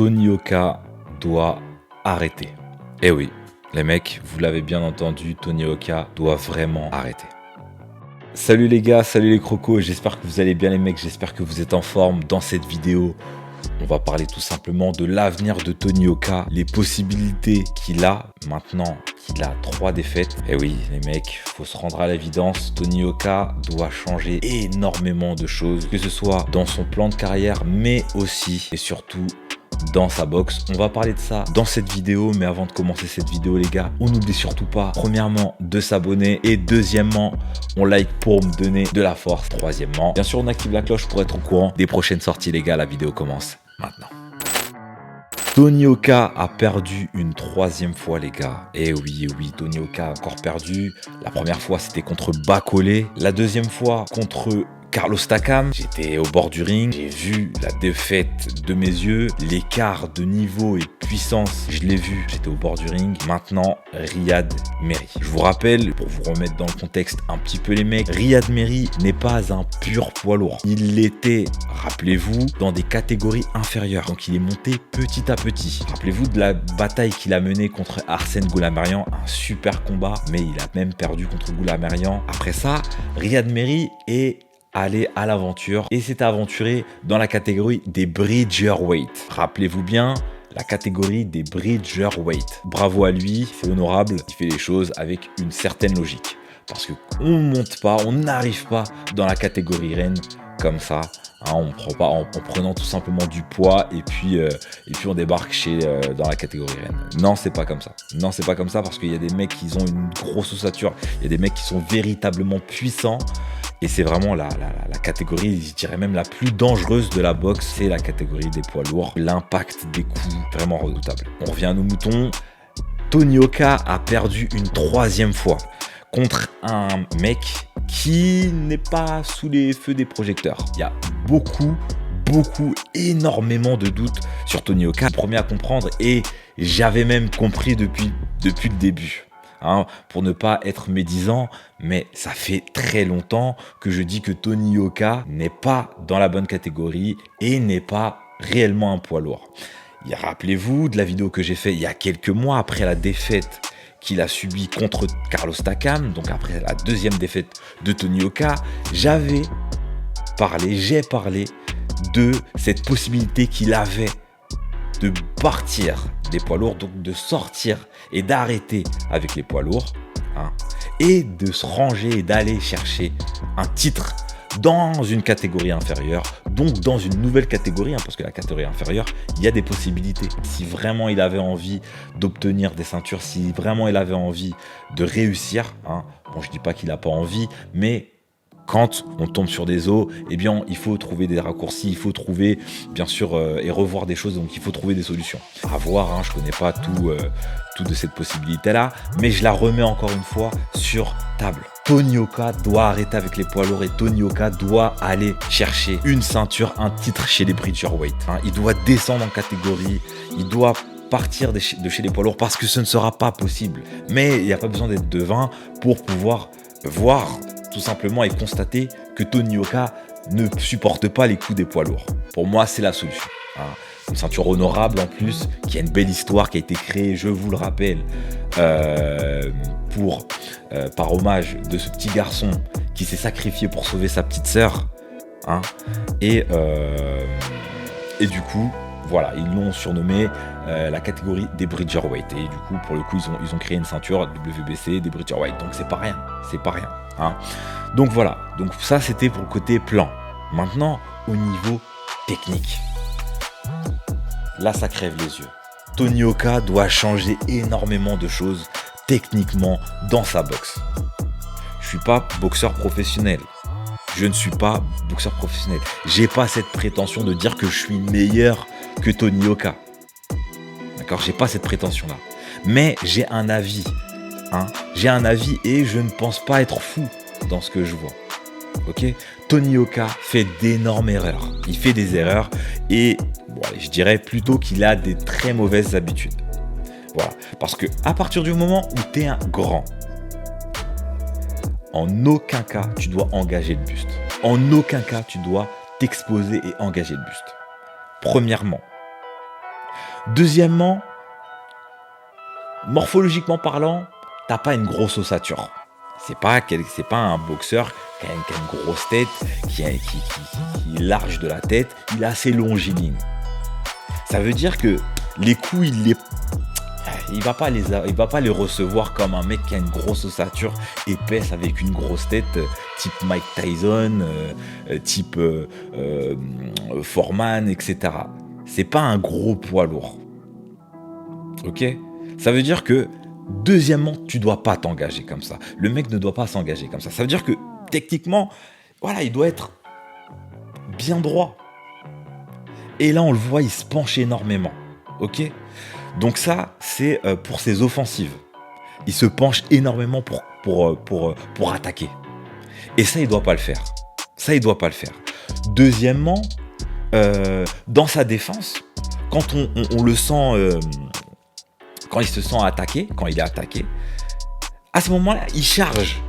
Tony Oka doit arrêter. Eh oui, les mecs, vous l'avez bien entendu, Tony Oka doit vraiment arrêter. Salut les gars, salut les crocos, j'espère que vous allez bien les mecs, j'espère que vous êtes en forme. Dans cette vidéo, on va parler tout simplement de l'avenir de Tony Oka, les possibilités qu'il a maintenant qu'il a 3 défaites. Et oui les mecs, faut se rendre à l'évidence, Tony Oka doit changer énormément de choses, que ce soit dans son plan de carrière, mais aussi et surtout dans sa boxe. On va parler de ça dans cette vidéo, mais avant de commencer cette vidéo les gars, on n'oublie surtout pas, premièrement, de s'abonner et deuxièmement, on like pour me donner de la force. Troisièmement, bien sûr, on active la cloche pour être au courant des prochaines sorties les gars. La vidéo commence maintenant. Tony Oka a perdu une 3e fois les gars. Et oui, Tony Oka a encore perdu. La première fois c'était contre Bakole. La deuxième fois contre Carlos Takam. J'étais au bord du ring, j'ai vu la défaite de mes yeux, l'écart de niveau et puissance, je l'ai vu, j'étais au bord du ring. Maintenant, Riyad Merhi. Je vous rappelle, pour vous remettre dans le contexte un petit peu les mecs, Riyad Merhi n'est pas un pur poids lourd. Il l'était, rappelez-vous, dans des catégories inférieures. Donc il est monté petit à petit. Rappelez-vous de la bataille qu'il a menée contre Arsène Goulamirian, un super combat, mais il a même perdu contre Goulamirian. Après ça, Riyad Merhi est aller à l'aventure et s'est aventuré dans la catégorie des Bridgerweight. Rappelez-vous bien, la catégorie des Bridgerweight. Bravo à lui, c'est honorable, il fait les choses avec une certaine logique. Parce qu'on ne monte pas, on n'arrive pas dans la catégorie reine comme ça. Hein, on ne prend pas en prenant tout simplement du poids et puis on débarque dans la catégorie reine. Non, c'est pas comme ça. Non, c'est pas comme ça parce qu'il y a des mecs qui ont une grosse ossature. Il y a des mecs qui sont véritablement puissants. Et c'est vraiment la catégorie, je dirais même la plus dangereuse de la boxe, c'est la catégorie des poids lourds. L'impact des coups, vraiment redoutable. On revient à nos moutons. Tony Oka a perdu une 3e fois contre un mec qui n'est pas sous les feux des projecteurs. Il y a énormément de doutes sur Tony Oka. Le premier à comprendre et j'avais même compris depuis le début. Hein, pour ne pas être médisant, mais ça fait très longtemps que je dis que Tony Oka n'est pas dans la bonne catégorie et n'est pas réellement un poids lourd. Rappelez-vous de la vidéo que j'ai fait il y a quelques mois après la défaite qu'il a subie contre Carlos Takam, donc après la 2e défaite de Tony Oka, j'ai parlé de cette possibilité qu'il avait de partir des poids lourds, donc de sortir et d'arrêter avec les poids lourds, hein, et de se ranger et d'aller chercher un titre dans une catégorie inférieure, donc dans une nouvelle catégorie, hein, parce que la catégorie inférieure, il y a des possibilités. Si vraiment il avait envie d'obtenir des ceintures, si vraiment il avait envie de réussir, hein, bon je dis pas qu'il n'a pas envie, mais quand on tombe sur des os, eh bien, il faut trouver des raccourcis, il faut trouver, bien sûr, et revoir des choses, donc il faut trouver des solutions. À voir, hein, je connais pas tout de cette possibilité-là, mais je la remets encore une fois sur table. Tony Oka doit arrêter avec les poids lourds et Tony Oka doit aller chercher une ceinture, un titre chez les Bridgerweight. Hein, il doit descendre en catégorie, il doit partir de chez les poids lourds parce que ce ne sera pas possible. Mais il n'y a pas besoin d'être devin pour pouvoir voir tout simplement et constater que Tony Oka ne supporte pas les coups des poids lourds. Pour moi, c'est la solution. Hein. Une ceinture honorable en plus, qui a une belle histoire qui a été créée, je vous le rappelle, par hommage de ce petit garçon qui s'est sacrifié pour sauver sa petite sœur. Hein. Et du coup, voilà, ils l'ont surnommé la catégorie des Bridgerweight. Et du coup, pour le coup, ils ont créé une ceinture WBC des Bridgerweight. Donc c'est pas rien, Hein. Donc voilà, donc ça c'était pour le côté plan. Maintenant, au niveau technique, là ça crève les yeux. Tony Oka doit changer énormément de choses techniquement dans sa boxe. Je suis pas boxeur professionnel. Je ne suis pas boxeur professionnel. J'ai pas cette prétention de dire que je suis meilleur que Tony Oka. D'accord, j'ai pas cette prétention-là. Mais j'ai un avis. Hein, j'ai un avis et je ne pense pas être fou dans ce que je vois. Ok, Tony Oka fait d'énormes erreurs. Il fait des erreurs et bon, je dirais plutôt qu'il a des très mauvaises habitudes. Voilà, parce que à partir du moment où tu es un grand, en aucun cas tu dois engager le buste. En aucun cas tu dois t'exposer et engager le buste. Premièrement. Deuxièmement, morphologiquement parlant, t'as pas une grosse ossature. C'est pas un boxeur qui a une grosse tête, qui est large de la tête, il est assez longiligne. Ça veut dire que les coups, il va pas les recevoir comme un mec qui a une grosse ossature épaisse avec une grosse tête, type Mike Tyson, type Foreman, etc. C'est pas un gros poids lourd. Ok ? Ça veut dire que, deuxièmement, tu dois pas t'engager comme ça. Le mec ne doit pas s'engager comme ça. Ça veut dire que, techniquement, voilà, il doit être bien droit. Et là, on le voit, il se penche énormément. Ok ? Donc ça, c'est pour ses offensives. Il se penche énormément pour attaquer. Et ça, il doit pas le faire. Deuxièmement, dans sa défense, quand on le sent, quand il se sent attaqué, quand il est attaqué, à ce moment-là, il charge.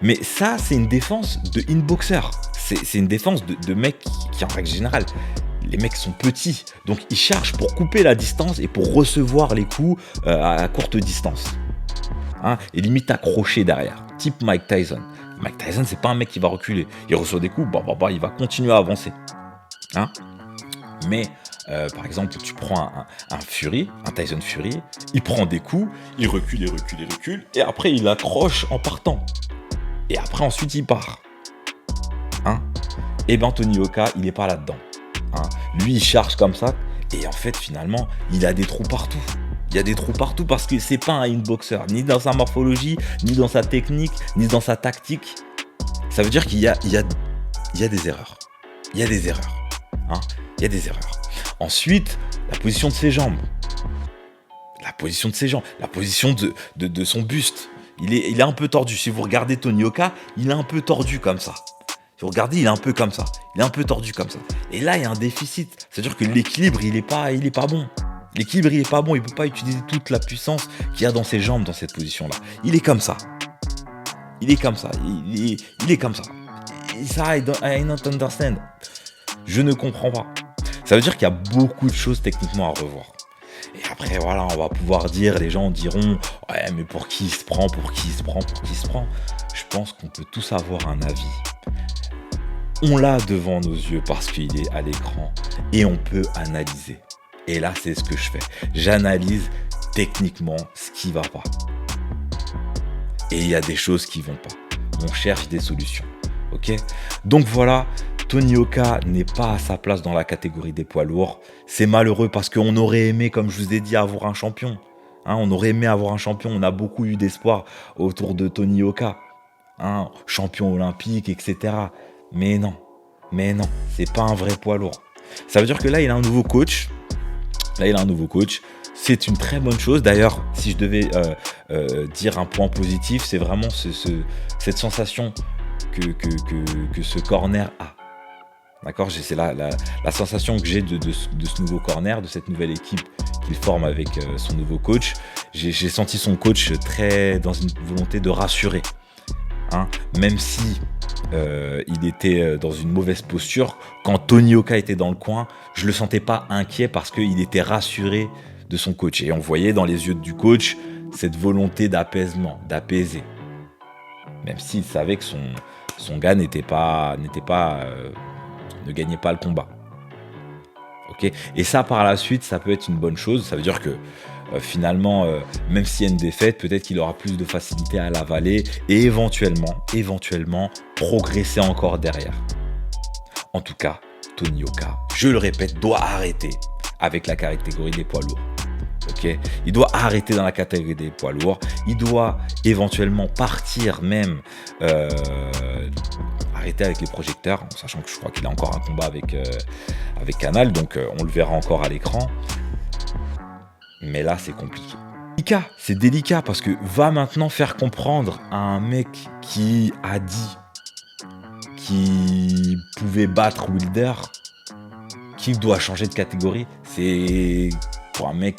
Mais ça, c'est une défense de inboxer. C'est une défense de mecs qui, en règle générale, les mecs sont petits. Donc, ils chargent pour couper la distance et pour recevoir les coups à courte distance. Et limite accrocher derrière. Type Mike Tyson. Mike Tyson, c'est pas un mec qui va reculer. Il reçoit des coups, il va continuer à avancer. Mais, par exemple, tu prends un Tyson Fury, il prend des coups, il recule, et après, il accroche en partant. Et après, ensuite, il part. Et ben, Tony Yoka, il est pas là-dedans. Lui, il charge comme ça, et en fait, finalement, il a des trous partout. Il y a des trous partout parce que c'est pas un inboxer, ni dans sa morphologie, ni dans sa technique, ni dans sa tactique. Ça veut dire qu'il y a des erreurs. Il y a des erreurs. Ensuite, la position de ses jambes. La position de son buste. Il est un peu tordu. Si vous regardez Tony Yoka, il est un peu tordu comme ça. Si vous regardez, il est un peu comme ça. Il est un peu tordu comme ça. Et là, il y a un déficit. C'est-à-dire que l'équilibre, il est pas bon. L'équilibre, il est pas bon. Il peut pas utiliser toute la puissance qu'il y a dans ses jambes dans cette position-là. Il est comme ça. Il est comme ça. Ça, I don't understand. Je ne comprends pas. Ça veut dire qu'il y a beaucoup de choses techniquement à revoir. Et après, voilà, on va pouvoir dire, les gens diront, ouais, mais pour qui il se prend ? Je pense qu'on peut tous avoir un avis. On l'a devant nos yeux parce qu'il est à l'écran et on peut analyser. Et là, c'est ce que je fais. J'analyse techniquement ce qui va pas. Et il y a des choses qui vont pas. On cherche des solutions. Ok ? Donc voilà, Tony Yoka n'est pas à sa place dans la catégorie des poids lourds. C'est malheureux parce qu'on aurait aimé, comme je vous ai dit, avoir un champion. On aurait aimé avoir un champion. On a beaucoup eu d'espoir autour de Tony Yoka. Champion olympique, etc. Mais non, c'est pas un vrai poids lourd. Ça veut dire que là, il a un nouveau coach. C'est une très bonne chose. D'ailleurs, si je devais dire un point positif, c'est vraiment cette sensation que ce corner a. D'accord ? C'est la sensation que j'ai de ce nouveau corner, de cette nouvelle équipe qu'il forme avec son nouveau coach. J'ai senti son coach très dans une volonté de rassurer. Même si il était dans une mauvaise posture, quand Tony Yoka était dans le coin, je le sentais pas inquiet parce qu'il était rassuré de son coach. Et on voyait dans les yeux du coach cette volonté d'apaisement, d'apaiser. Même s'il savait que son gars ne gagnait pas le combat. Ok ? Et ça, par la suite, ça peut être une bonne chose. Ça veut dire que finalement, même s'il y a une défaite, peut-être qu'il aura plus de facilité à l'avaler et éventuellement progresser encore derrière. En tout cas, Tony Yoka, je le répète, doit arrêter avec la catégorie des poids lourds. Ok ? Il doit arrêter dans la catégorie des poids lourds. Il doit éventuellement partir même, arrêter avec les projecteurs, en sachant que je crois qu'il a encore un combat avec Canal, donc on le verra encore à l'écran. Mais là, c'est compliqué. C'est délicat parce que va maintenant faire comprendre à un mec qui a dit qu'il pouvait battre Wilder qu'il doit changer de catégorie. C'est pour un mec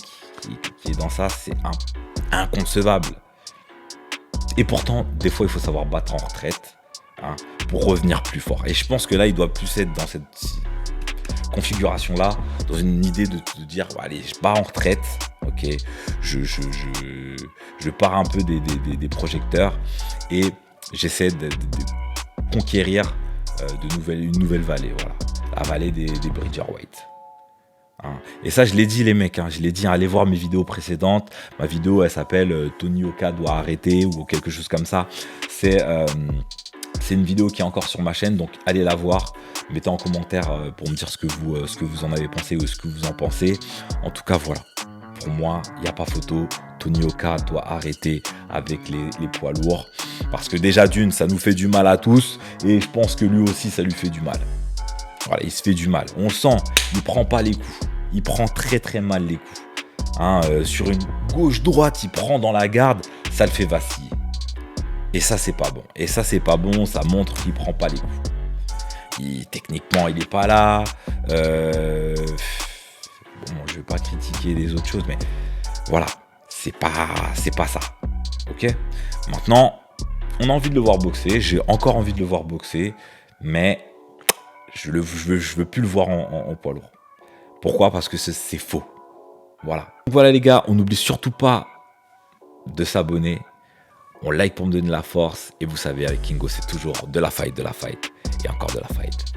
qui est dans ça, c'est inconcevable. Et pourtant, des fois, il faut savoir battre en retraite pour revenir plus fort. Et je pense que là, il doit plus être dans cette... configuration-là, dans une idée de te dire, allez, je pars en retraite, ok, je pars un peu des projecteurs et j'essaie de conquérir une nouvelle vallée, voilà, la vallée des Bridger White. Hein. Et ça, je l'ai dit, les mecs, hein, je l'ai dit, allez voir mes vidéos précédentes. Ma vidéo, elle s'appelle Tony Oka doit arrêter ou quelque chose comme ça. C'est une vidéo qui est encore sur ma chaîne, donc allez la voir. Mettez en commentaire pour me dire ce que vous en avez pensé ou ce que vous en pensez. En tout cas, voilà. Pour moi, il n'y a pas photo. Tony Oka doit arrêter avec les poids lourds. Parce que déjà d'une, ça nous fait du mal à tous. Et je pense que lui aussi, ça lui fait du mal. Voilà, il se fait du mal. On le sent, il prend pas les coups. Il prend très très mal les coups. Hein, sur une gauche-droite, il prend dans la garde, ça le fait vaciller. Et ça, c'est pas bon. Et ça, c'est pas bon, ça montre qu'il prend pas les coups. Techniquement, il est pas là. Bon, je vais pas critiquer les autres choses, mais voilà, c'est pas ça. Ok ? Maintenant, on a envie de le voir boxer. J'ai encore envie de le voir boxer, mais je veux plus le voir en poids lourd. Pourquoi ? Parce que c'est faux. Voilà. Donc voilà les gars, on n'oublie surtout pas de s'abonner. On like pour me donner de la force. Et vous savez, avec Kingo, c'est toujours de la fight et encore de la fight.